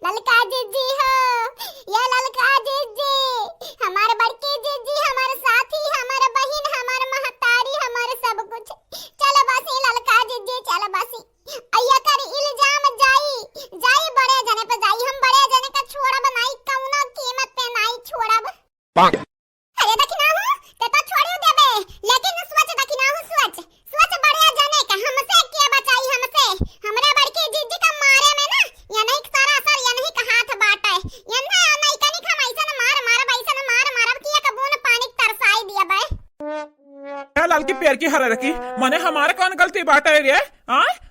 ललका जीजी हो, ये ललका जीजी हमारे बड़के जीजी, हमारे साथी, हमारे बहन, हमारे महतारी, हमारे सब कुछ। चलो बस ये ललका जीजी, चलो बस अय्या कर इल्जाम जाई जाई बड़े जने पे जाई, हम बड़े जने का छोड़ा बनाई कौनो कीमत पे नहीं छोड़ब। अरे दखिना हूं ते तो छोड़ियो देबे, लेकिन स्वच्छ दखिना हूं, स्वच्छ स्वच्छ बड़े जने का हमसे के बचाई, हमसे हमरे बड़के जीजी का मारे में ना या नहीं सारा असर या नहीं का हाथ बाटे या नहीं कनी खम ऐसा मार मार ऐसा मार मारब कि एक बूंद पानी तरसाई दिया बे। लाल की पैर की हर रखी मने हमारे कौन गलती बाटे रे?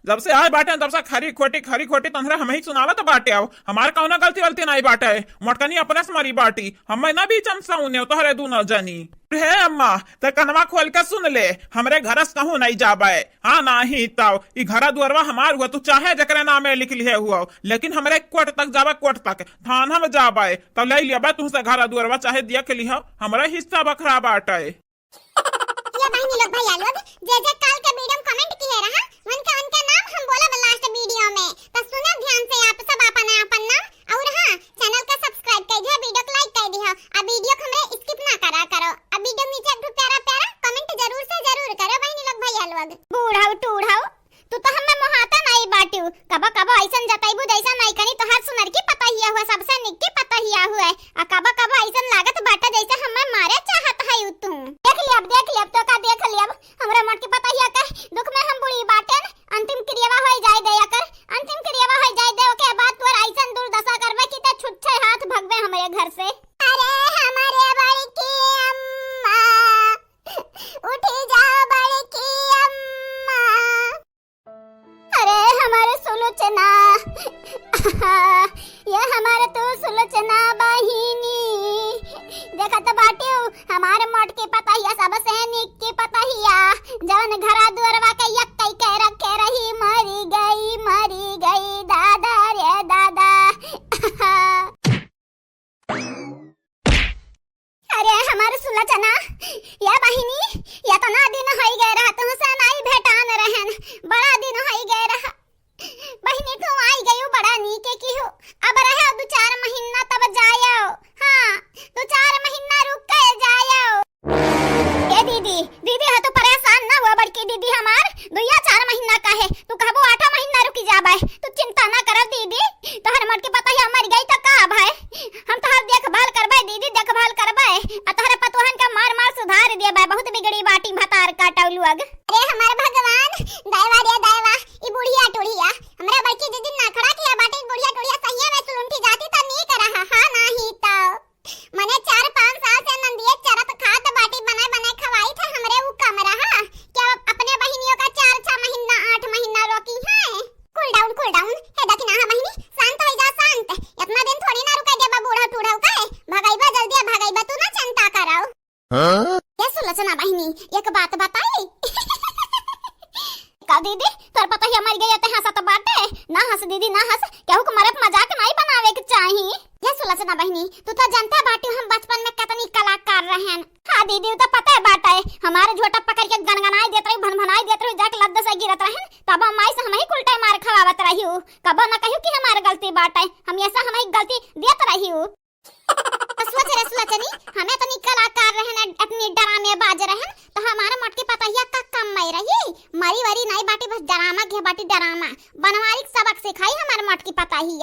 जब से आए बाटे तब से खरी खोटी तंहरा हम ही सुनावत बाटे। आओ हमारे कौन गलती वलती नहीं बाटे, मोटकनी अपने से मारी बाटी, हम ना भी चमसा उन्हें तो हरे दूनो जनी। हे अम्मा ते कनवा खोल के सुन ले, हमरे घरस कहूं नहीं जाबे। हाँ नहीं ताओ ई घरा दुअरवा हमार हुआ, तू चाहे जकरे नामे लिख लिहे हुआ, लेकिन हमरे कोर्ट तक जाबे, कोर्ट तक थाना में जाबे तब ले लिया तुमसे घरा दुअरवा, चाहे दिया के लिहा हमरे हिस्सा बखरा बाटे। ये बहनी लोग भैया लोग जे काल के वीडियो में कमेंट किए रहा उनका नाम हम बोला लास्ट वीडियो में, तो सुनो ध्यान से आप सब अपन नाम और हां चैनल का सब्सक्राइब कर दिया, वीडियो को लाइक कर दिया, अब वीडियो को हमरे स्किप ना करा करो, अब वीडियो नीचे एक प्यारा प्यारा कमेंट जरूर से जरूर करो बहनी लोग भैया लोग। बूढ़ाऊ टूढ़ाऊ तू तो हमें मोहाता नहीं बाटू, कबो कबो ऐसन जताइबू जैसा नहीं कनी तो हर सुनर की पता ही हुआ, सबसे निक की पता ही हुआ है, आ कबो कबो ऐसन लागत बाटा जैसे हमें मारे चाहत है तू। देख लिया अब तो का देख लिया, हमरा मट की पता ही का दुख में हम बुढ़ी बाटेन, अंतिम क्रियावा हो जाए दया कर, अंतिम क्रियावा हो जाए दे के बाद तोर ऐसन दुर्दशा करबे कि ते छुच्छे हाथ भगबे हमरे घर से। अरे हमारे बड़की अम्मा उठी जाओ बड़की अम्मा, अरे हमारे सुलोचना ये हमारे तो सुलोचना बहिनी देखा तो बाटी हमारे मोट के पता ही सबसे निक के पता ही जवन घरा दुअरवा के यक्कई के रखे रही, मरी गई दादा रे दादा। अरे हमारे सुलोचना ये बहिनी ये तो ना दिन होई गए रहा, तुमसे नहीं भेटान रहन, बड़ा दिन होई गए रहा बहिनी, तू आई गई हो बड़ा नीके की हो, अब रहे 2-4 महीना तब जायो, हाँ 2-4 महीना रुक के जायो। ए दीदी है तो परेशान ना हुआ बड़की दीदी, हमार 2-4 महीना का है, तू कहबो 8 महीना रुकी जाबे, तू चिंता ना कर दीदी, तोहर मट के पता है मर गई तो का भाई, हम तोहर देखभाल करबे दीदी, देखभाल करबे आ तोहरे पतोहन का मार सुधार देबे, बहुत बिगड़ी बाटी भतार काटौलू अग। अरे हमारे भगवान दयवा रे दयवा, ई बुढ़िया टुढ़िया हमरा बड़की दीदी ना खड़ा किया बाटी, बुढ़िया टुढ़िया सही में सुलुंठी जाती तो नहीं कर रहा, हां नहीं तो मने 4-5 साल से नंदिए चरत खात बाटी बनाए खवाई थे हमरे ऊ कमरा, क्या अपने बहिनियों का 4-6 महीना 8 महीना रोकी है। कूल डाउन हे दखिना हां बहिनी, शांत हो जा शांत, इतना दिन थोड़ी ना रुके देबा बूढ़ा टूढ़ा का है, भगाइबा जल्दी भगाइबा, तू ना चिंता कराओ। ये सुलोचना बहिनी एक बात बताई का दीदी तोर पता ही मर गई ते हंसत बाटे, ना हंस दीदी ना हंस, केहू को मरत मजाक नहीं बनावे के चाहिए। ये सुलोचना बहिनी तू तो जानता बाटी हम बचपन में कितनी कलाकार रहन, हां दीदी तो पता है बाटे, हमारे झोटा पकड़ के गनगनाई देत रही, भनभनाई देत रही, जाके लद्द से गिरत रहन, तब हम आई से हम ही उल्टा मार खवावत रही हूं, कबो ना कहियो कि हमारी गलती बाटे, हम ऐसा हम ही गलती देत रही हूं। सोच रे सुलोचनी हमें तो कलाकार रहन, अपनी ड्रामे बाज रहन, तो हमारा मटके पता ही का कम मई रही, मरी वरी नहीं बाटी, बस ड्रामा के बाटी ड्रामा बनवारी सबक सिखाई हमारे मटके पता ही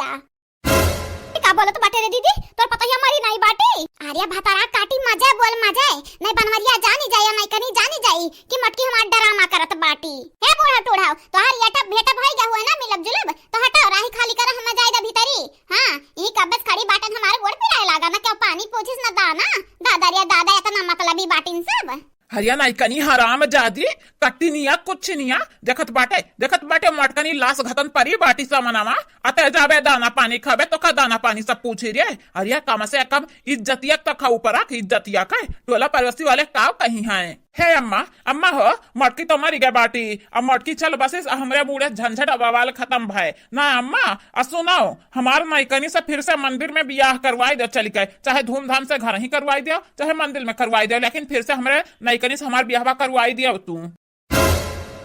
का बोलत बाटे रे दीदी, तोर पता ही हमारी नहीं बाटी, अरे भतारा काटी मजा बोल मजा नहीं बनवरिया जानी जाए नहीं कनी जानी जाई कि मटकी हमार ड्रामा करत बाटी। हे बूढ़ा टूढ़ा तोहार येटा भेटा भई जा हुआ ना मिलब जुलब, तो हटाओ राही खाली कर, हम जाए दा भीतरी, हां ई कब्बत खड़ी बाटन हमारे गोड़ पिराए लागा ना, क्या पानी पोछिस ना दाना दादा रे दादा, इतना मतलबी बाटिन सब। हरिया नहीं कनी हराम जादी कट्टी निया कुछ निया, देखत बाटे मटकनी लाश घतन परी बाटी सा मनावा, अते जाबे दाना पानी खाबे तो का दाना पानी सब पूछी रे, हरिया कम से कम इज्जतिया तो खा ऊपर रख, इज्जतिया का टोला पड़ोसी वाले काव कहीं हैं। हे अम्मा हो मटकी तो मरी गए बाटी, अब मटकी चल बसिस हमरे बूढ़े झंझट बवाल खत्म भय ना अम्मा, सुनाओ हमार नाइकनी से फिर से मंदिर में बियाह करवाई दो, चल के चाहे धूमधाम से घर ही करवाई दो चाहे मंदिर में करवाई दो, लेकिन फिर से हमरे नाइकनी से हमार बियाह करवाई दियो तू।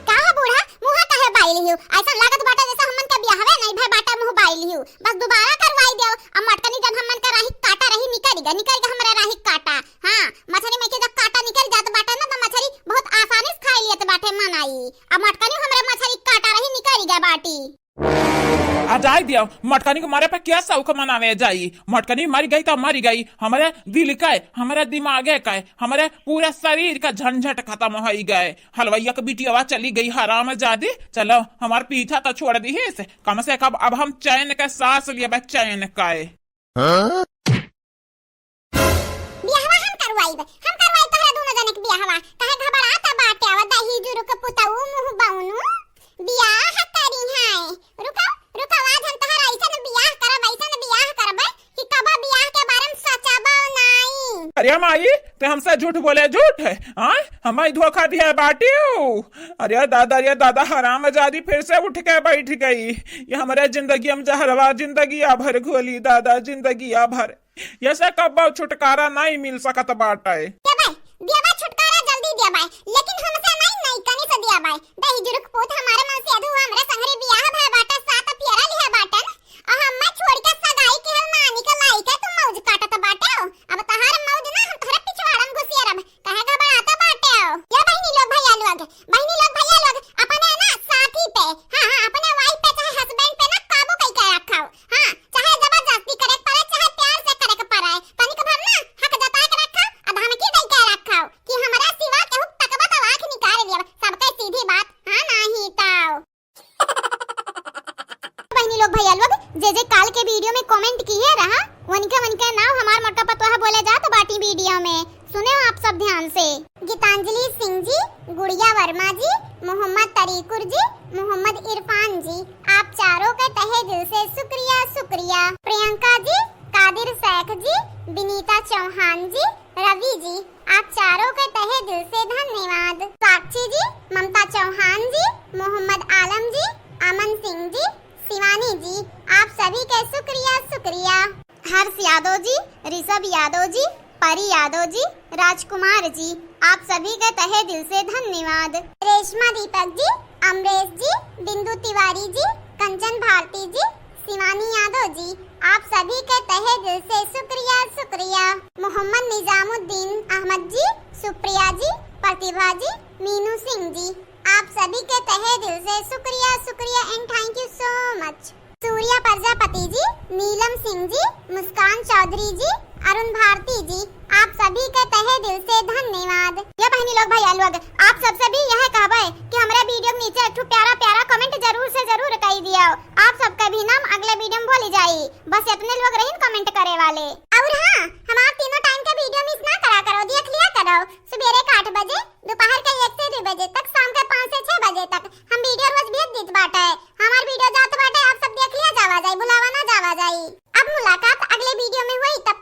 का बूढ़ा मुहा काहे बाई लियो, ऐसा लागत बाटा जैसा हमन के बियाहवे नहीं भे बाटा मुंह बाइल हिउ बस दोबारा करवाई देओ। अब मटकनी जब हमन का राही काटा रही निकल हमरा राही काटा। हां मछली में के जब काटा निकल जात बाटा ना तो मछली बहुत आसानी से खाई लियत बाटे मनाई। अब मटकनी हमरा मछली काटा रही निकल गया बाटी। आ जाई दिया मटकनी को मारे पे क्या सौख मनावे जाई। मटकनी मर गई तो मर गई, हमारे दिल का हमारे दिमाग का हमारे पूरा शरीर का झंझट खत्म हो गए। हलवैया की बिटिया चली गई हराम जादी। चलो हमार पीछा तो छोड़ दी है कम से कम अब हम चैन का सांस लिए चैन का। बियाहवा हम करवाई तोहरा दोनों जने के बियाहवा काहे घबराता बाटे। आवा दही जुरु के पुताऊ मुंह बाउनु बियाह करी है। रुको आज हम तोहरा ऐसन बियाह करब कि कबा बियाह के बारे में सोचबो नहीं। अरे माई ते हमसे झूठ बोले झूठ है हमारी धोखा दिया बाटी। अरे दादा हराम जादी फिर से उठ के बैठ गई। ये हमारे जिंदगी में जहरवा जिंदगी भर घोली दादा जिंदगी भर। ये से कब छुटकारा नहीं मिल सकत बाटे। दिया छुटकारा जल्दी दिया बाय लेकिन हमसे नहीं कनी से दिया बाय। दही जुरुक पोत हमारे मन से अधू हमरे संगरे बियाह भय बाटा सात फेरा लिया बाटन और हम मैं छोड़ के सगाई के हम नानी का लाई के तुम मौज काटत बाटे। अब तहार मौज ना हम तोहरे पिछवाड़ा में घुसिया रब काहे घबराता बाटे। या बहनी लोग भैया लोग अपने ना साथी पे हां अपने वाइफ पे चाहे हस्बैंड पे ना काबू कई के रखाओ। हां चाहे जबरदस्ती करे पड़े चाहे प्यार से करे के पड़े तनिक भर ना हक जता के रखा और धमकी दई के रखाओ कि हमरा सिवा केहू तकबा तो आंख निकाल लिया। सबके सीधी बात हां नहीं ताओ। बहनी लोग भैया लोग जे काल के वीडियो में कमेंट किए रहा उनके नाम हमार मोटा पतोहा बोले जा तो बाटी वीडियो में सुने आप सब ध्यान से। गीतांजलि सिंह जी, गुड़िया वर्मा जी, मोहम्मद तरीकुर जी, मोहम्मद इरफान जी, आप चारों के तहे दिल से शुक्रिया। प्रियंका जी, कादिर शेख जी, विनीता चौहान जी, रवि जी, आप चारों के तहे दिल से धन्यवाद। साक्षी जी, ममता चौहान जी, मोहम्मद आलम जी, अमन सिंह जी, शिवानी जी, आप सभी के शुक्रिया। हर्ष यादव जी, ऋषभ यादव जी, परी यादव जी, राजकुमार जी, आप सभी के तहे दिल से धन्यवाद। रेशमा दीपक जी, अमरेश जी, बिंदु तिवारी जी, कंचन भारती जी, शिवानी यादव जी, आप सभी के तहे दिल से शुक्रिया। मोहम्मद निजामुद्दीन अहमद जी, सुप्रिया जी, प्रतिभा जी, मीनू सिंह जी, आप सभी के तहे दिल से शुक्रिया and thank you so much. Surya Prajapati ji, Neelam Singh ji, Muskan Chaudhary ji, Arun Bharti ji, आप सभी के तहे दिल से धन्यवाद। ये बहनी लोग भैया लोग आप सबसे भी यह कहबे कि हमारे वीडियो के नीचे एक प्यारा कमेंट जरूर से जरूर कर दियो। आप सबका भी नाम अगले वीडियो में बोली जाई। बस इतने लोग रहीन कमेंट करे वाले। और हां हमारे तीनों टाइम के वीडियो मिस ना करा करो, देख लिया करो। सुबह के 8 बजे, दोपहर के 1 से 2 बजे तक, शाम के 5 से 6 बजे तक हम वीडियो रोज भेज देत बाटे। हमार वीडियो जात बाटे आप सब देख लिया जावा जाई, बुलावा ना जावा जाई। अब मुलाकात अगले वीडियो में हुई, तब